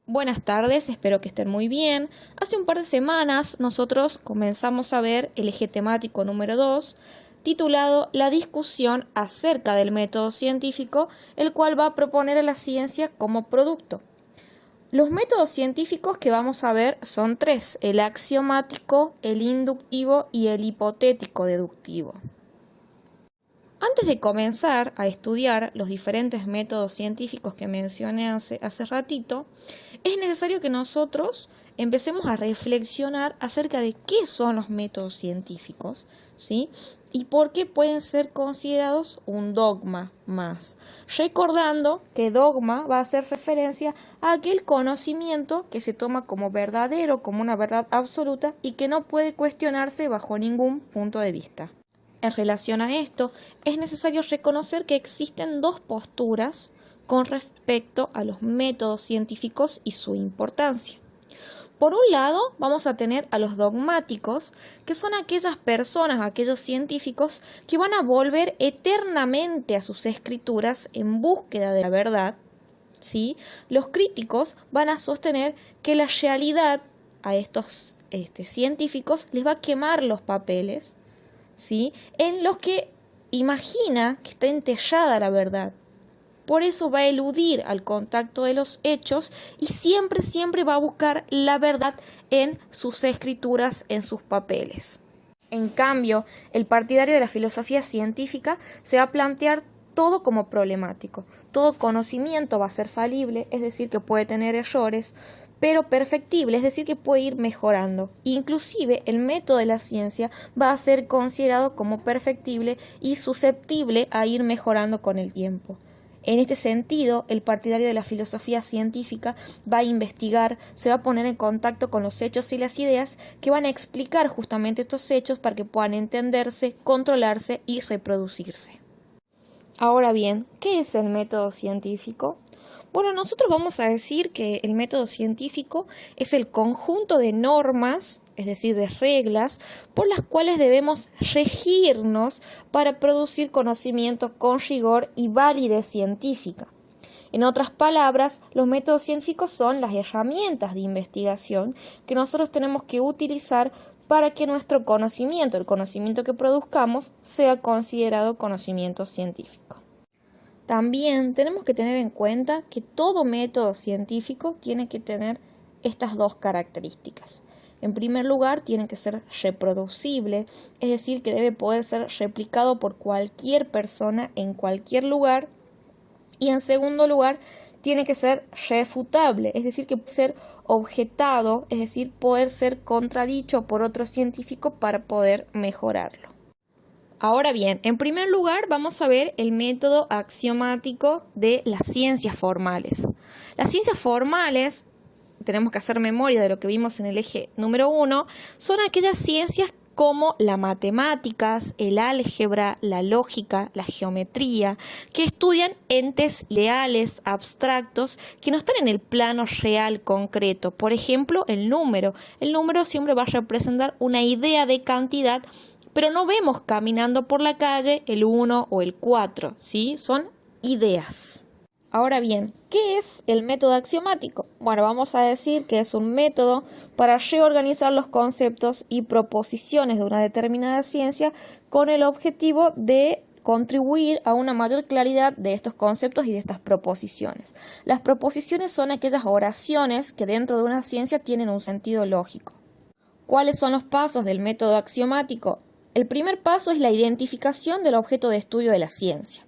Buenas tardes, espero que estén muy bien. Hace un par de semanas nosotros comenzamos a ver el eje temático número 2, titulado La discusión acerca del método científico, el cual va a proponer a la ciencia como producto. Los métodos científicos que vamos a ver son tres: el axiomático, el inductivo y el hipotético deductivo. Antes de comenzar a estudiar los diferentes métodos científicos que mencioné hace ratito, es necesario que nosotros empecemos a reflexionar acerca de qué son los métodos científicos, ¿sí? Y por qué pueden ser considerados un dogma más. Recordando que dogma va a hacer referencia a aquel conocimiento que se toma como verdadero, como una verdad absoluta y que no puede cuestionarse bajo ningún punto de vista. En relación a esto, es necesario reconocer que existen dos posturas con respecto a los métodos científicos y su importancia. Por un lado, vamos a tener a los dogmáticos, que son aquellas personas, aquellos científicos que van a volver eternamente a sus escrituras en búsqueda de la verdad, ¿sí? Los críticos van a sostener que la realidad a estos científicos les va a quemar los papeles, ¿sí? En los que imagina que está entellada la verdad. Por eso va a eludir al contacto de los hechos y siempre va a buscar la verdad en sus escrituras, en sus papeles. En cambio, el partidario de la filosofía científica se va a plantear todo como problemático. Todo conocimiento va a ser falible, es decir, que puede tener errores, pero perfectible, es decir, que puede ir mejorando. Inclusive el método de la ciencia va a ser considerado como perfectible y susceptible a ir mejorando con el tiempo. En este sentido, el partidario de la filosofía científica va a investigar, se va a poner en contacto con los hechos y las ideas que van a explicar justamente estos hechos para que puedan entenderse, controlarse y reproducirse. Ahora bien, ¿qué es el método científico? Bueno, nosotros vamos a decir que el método científico es el conjunto de normas, es decir, de reglas, por las cuales debemos regirnos para producir conocimiento con rigor y validez científica. En otras palabras, los métodos científicos son las herramientas de investigación que nosotros tenemos que utilizar para que nuestro conocimiento, el conocimiento que produzcamos, sea considerado conocimiento científico. También tenemos que tener en cuenta que todo método científico tiene que tener estas dos características. En primer lugar, tiene que ser reproducible, es decir, que debe poder ser replicado por cualquier persona en cualquier lugar. Y en segundo lugar, tiene que ser refutable, es decir, que puede ser objetado, es decir, poder ser contradicho por otro científico para poder mejorarlo. Ahora bien, en primer lugar vamos a ver el método axiomático de las ciencias formales. Las ciencias formales, tenemos que hacer memoria de lo que vimos en el eje número 1, son aquellas ciencias como las matemáticas, el álgebra, la lógica, la geometría, que estudian entes ideales, abstractos, que no están en el plano real, concreto. Por ejemplo, el número. El número siempre va a representar una idea de cantidad, pero no vemos caminando por la calle el 1 o el 4, ¿sí? Son ideas. Ahora bien, ¿qué es el método axiomático? Bueno, vamos a decir que es un método para reorganizar los conceptos y proposiciones de una determinada ciencia con el objetivo de contribuir a una mayor claridad de estos conceptos y de estas proposiciones. Las proposiciones son aquellas oraciones que dentro de una ciencia tienen un sentido lógico. ¿Cuáles son los pasos del método axiomático? El primer paso es la identificación del objeto de estudio de la ciencia.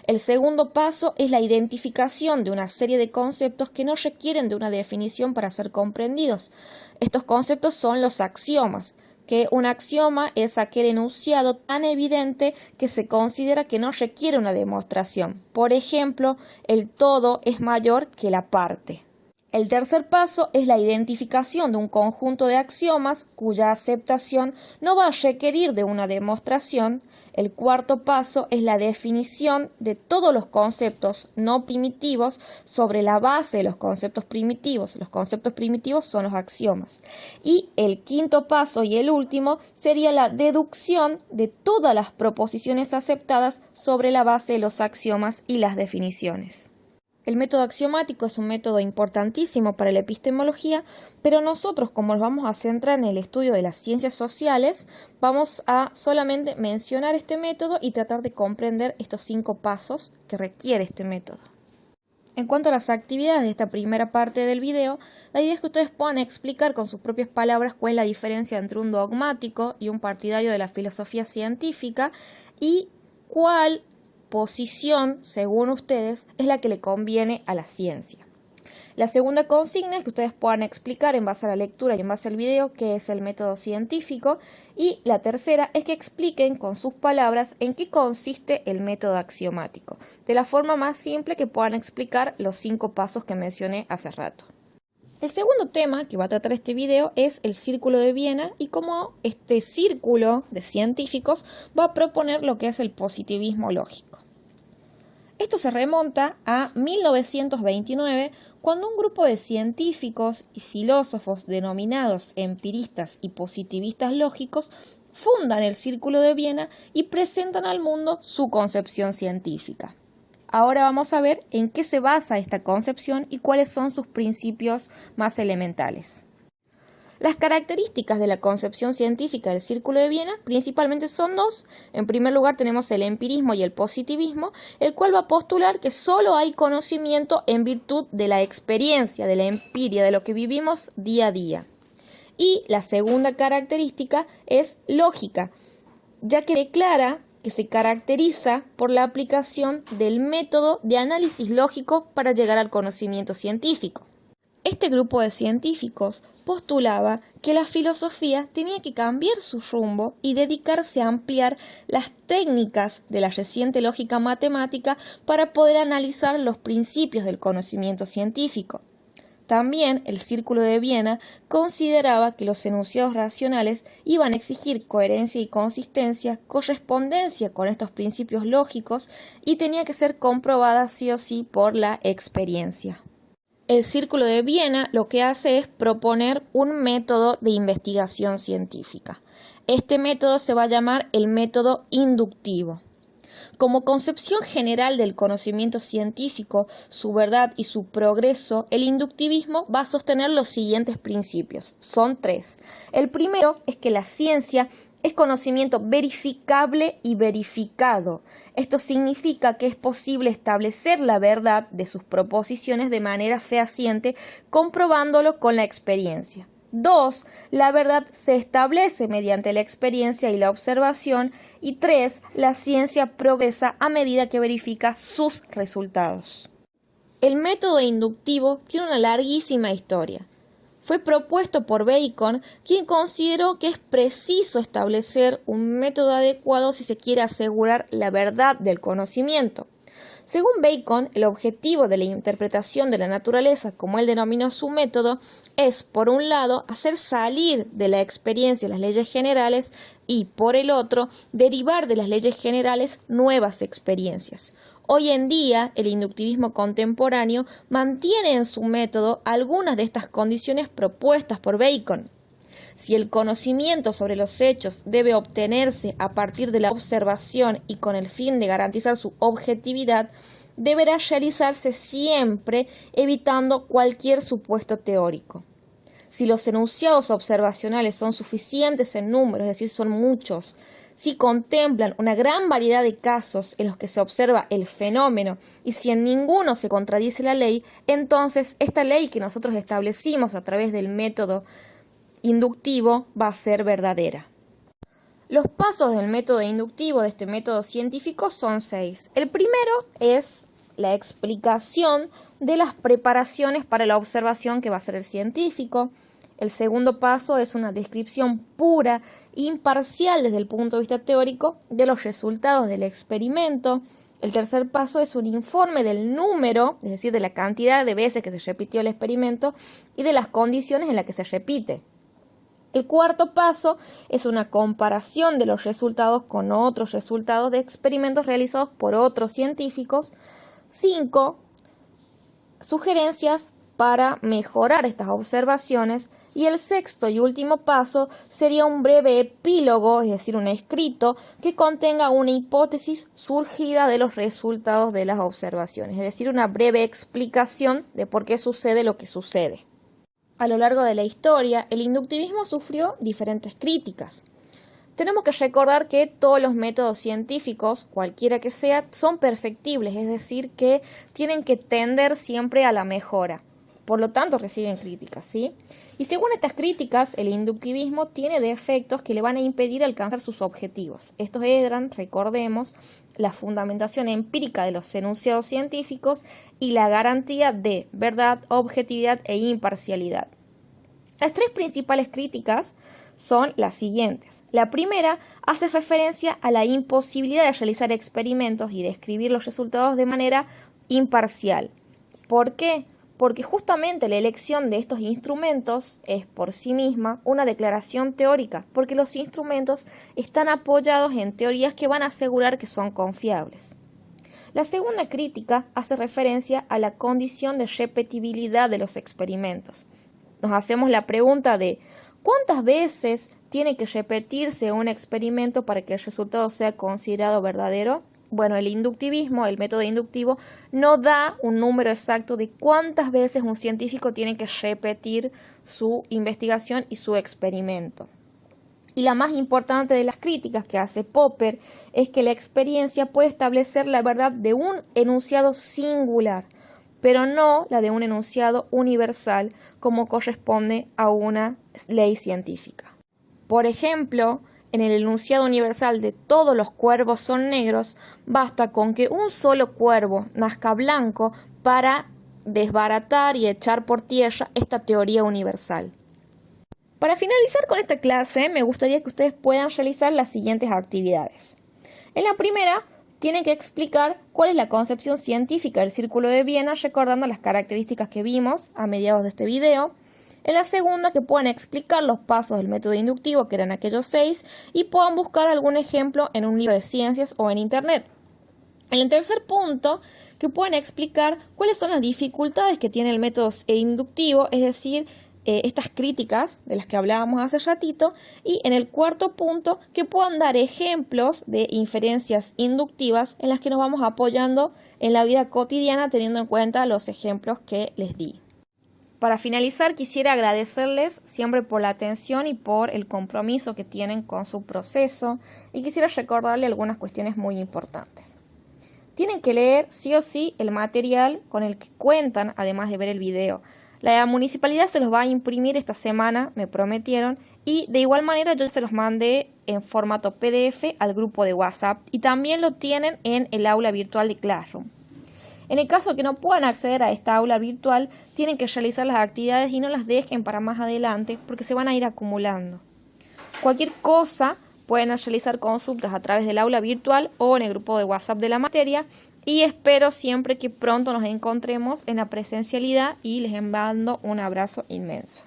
El segundo paso es la identificación de una serie de conceptos que no requieren de una definición para ser comprendidos. Estos conceptos son los axiomas, que un axioma es aquel enunciado tan evidente que se considera que no requiere una demostración. Por ejemplo, el todo es mayor que la parte. El tercer paso es la identificación de un conjunto de axiomas cuya aceptación no va a requerir de una demostración. El cuarto paso es la definición de todos los conceptos no primitivos sobre la base de los conceptos primitivos. Los conceptos primitivos son los axiomas. Y el quinto paso y el último sería la deducción de todas las proposiciones aceptadas sobre la base de los axiomas y las definiciones. El método axiomático es un método importantísimo para la epistemología, pero nosotros, como nos vamos a centrar en el estudio de las ciencias sociales, vamos a solamente mencionar este método y tratar de comprender estos 5 pasos que requiere este método. En cuanto a las actividades de esta primera parte del video, la idea es que ustedes puedan explicar con sus propias palabras cuál es la diferencia entre un dogmático y un partidario de la filosofía científica y cuál posición, según ustedes, es la que le conviene a la ciencia. La segunda consigna es que ustedes puedan explicar en base a la lectura y en base al video qué es el método científico. Y la tercera es que expliquen con sus palabras en qué consiste el método axiomático, de la forma más simple que puedan explicar los 5 pasos que mencioné hace rato. El segundo tema que va a tratar este video es el Círculo de Viena y cómo este círculo de científicos va a proponer lo que es el positivismo lógico. Esto se remonta a 1929, cuando un grupo de científicos y filósofos denominados empiristas y positivistas lógicos fundan el Círculo de Viena y presentan al mundo su concepción científica. Ahora vamos a ver en qué se basa esta concepción y cuáles son sus principios más elementales. Las características de la concepción científica del Círculo de Viena principalmente son 2. En primer lugar tenemos el empirismo y el positivismo, el cual va a postular que solo hay conocimiento en virtud de la experiencia, de la empiria, de lo que vivimos día a día. Y la segunda característica es lógica, ya que declara que se caracteriza por la aplicación del método de análisis lógico para llegar al conocimiento científico. Este grupo de científicos postulaba que la filosofía tenía que cambiar su rumbo y dedicarse a ampliar las técnicas de la reciente lógica matemática para poder analizar los principios del conocimiento científico. También el Círculo de Viena consideraba que los enunciados racionales iban a exigir coherencia y consistencia, correspondencia con estos principios lógicos y tenía que ser comprobada sí o sí por la experiencia. El Círculo de Viena lo que hace es proponer un método de investigación científica. Este método se va a llamar el método inductivo. Como concepción general del conocimiento científico, su verdad y su progreso, el inductivismo va a sostener los siguientes principios. Son 3. El primero es que la ciencia es conocimiento verificable y verificado. Esto significa que es posible establecer la verdad de sus proposiciones de manera fehaciente, comprobándolo con la experiencia. 2. La verdad se establece mediante la experiencia y la observación. Y 3. La ciencia progresa a medida que verifica sus resultados. El método inductivo tiene una larguísima historia. Fue propuesto por Bacon, quien consideró que es preciso establecer un método adecuado si se quiere asegurar la verdad del conocimiento. Según Bacon, el objetivo de la interpretación de la naturaleza, como él denominó su método, es, por un lado, hacer salir de la experiencia las leyes generales y, por el otro, derivar de las leyes generales nuevas experiencias. Hoy en día, el inductivismo contemporáneo mantiene en su método algunas de estas condiciones propuestas por Bacon. Si el conocimiento sobre los hechos debe obtenerse a partir de la observación y con el fin de garantizar su objetividad, deberá realizarse siempre evitando cualquier supuesto teórico. Si los enunciados observacionales son suficientes en número, es decir, son muchos, si contemplan una gran variedad de casos en los que se observa el fenómeno y si en ninguno se contradice la ley, entonces esta ley que nosotros establecimos a través del método inductivo va a ser verdadera. Los pasos del método inductivo, de este método científico, son 6. El primero es la explicación de las preparaciones para la observación que va a hacer el científico. El segundo paso es una descripción pura, imparcial desde el punto de vista teórico, de los resultados del experimento. El tercer paso es un informe del número, es decir, de la cantidad de veces que se repitió el experimento y de las condiciones en las que se repite. El cuarto paso es una comparación de los resultados con otros resultados de experimentos realizados por otros científicos. 5. Sugerencias para mejorar estas observaciones, y el sexto y último paso sería un breve epílogo, es decir, un escrito que contenga una hipótesis surgida de los resultados de las observaciones, es decir, una breve explicación de por qué sucede lo que sucede. A lo largo de la historia, el inductivismo sufrió diferentes críticas. Tenemos que recordar que todos los métodos científicos, cualquiera que sea, son perfectibles, es decir, que tienen que tender siempre a la mejora. Por lo tanto, reciben críticas, ¿sí? Y según estas críticas, el inductivismo tiene defectos que le van a impedir alcanzar sus objetivos. Estos eran, recordemos, la fundamentación empírica de los enunciados científicos y la garantía de verdad, objetividad e imparcialidad. Las tres principales críticas son las siguientes. La primera hace referencia a la imposibilidad de realizar experimentos y describir los resultados de manera imparcial. ¿Por qué? Porque justamente la elección de estos instrumentos es por sí misma una declaración teórica, porque los instrumentos están apoyados en teorías que van a asegurar que son confiables. La segunda crítica hace referencia a la condición de repetibilidad de los experimentos. Nos hacemos la pregunta de ¿cuántas veces tiene que repetirse un experimento para que el resultado sea considerado verdadero? Bueno, el inductivismo, el método inductivo, no da un número exacto de cuántas veces un científico tiene que repetir su investigación y su experimento. Y la más importante de las críticas que hace Popper es que la experiencia puede establecer la verdad de un enunciado singular, pero no la de un enunciado universal como corresponde a una ley científica. Por ejemplo, en el enunciado universal de todos los cuervos son negros, basta con que un solo cuervo nazca blanco para desbaratar y echar por tierra esta teoría universal. Para finalizar con esta clase, me gustaría que ustedes puedan realizar las siguientes actividades. En la primera, tienen que explicar cuál es la concepción científica del Círculo de Viena, recordando las características que vimos a mediados de este video. En la segunda, que puedan explicar los pasos del método inductivo, que eran aquellos 6, y puedan buscar algún ejemplo en un libro de ciencias o en internet. En el tercer punto, que puedan explicar cuáles son las dificultades que tiene el método inductivo, es decir, estas críticas de las que hablábamos hace ratito. Y en el cuarto punto, que puedan dar ejemplos de inferencias inductivas en las que nos vamos apoyando en la vida cotidiana, teniendo en cuenta los ejemplos que les di. Para finalizar, quisiera agradecerles siempre por la atención y por el compromiso que tienen con su proceso, y quisiera recordarles algunas cuestiones muy importantes. Tienen que leer sí o sí el material con el que cuentan, además de ver el video. La municipalidad se los va a imprimir esta semana, me prometieron, y de igual manera yo se los mandé en formato PDF al grupo de WhatsApp, y también lo tienen en el aula virtual de Classroom. En el caso que no puedan acceder a esta aula virtual, tienen que realizar las actividades y no las dejen para más adelante porque se van a ir acumulando. Cualquier cosa pueden realizar consultas a través del aula virtual o en el grupo de WhatsApp de la materia, y espero siempre que pronto nos encontremos en la presencialidad y les mando un abrazo inmenso.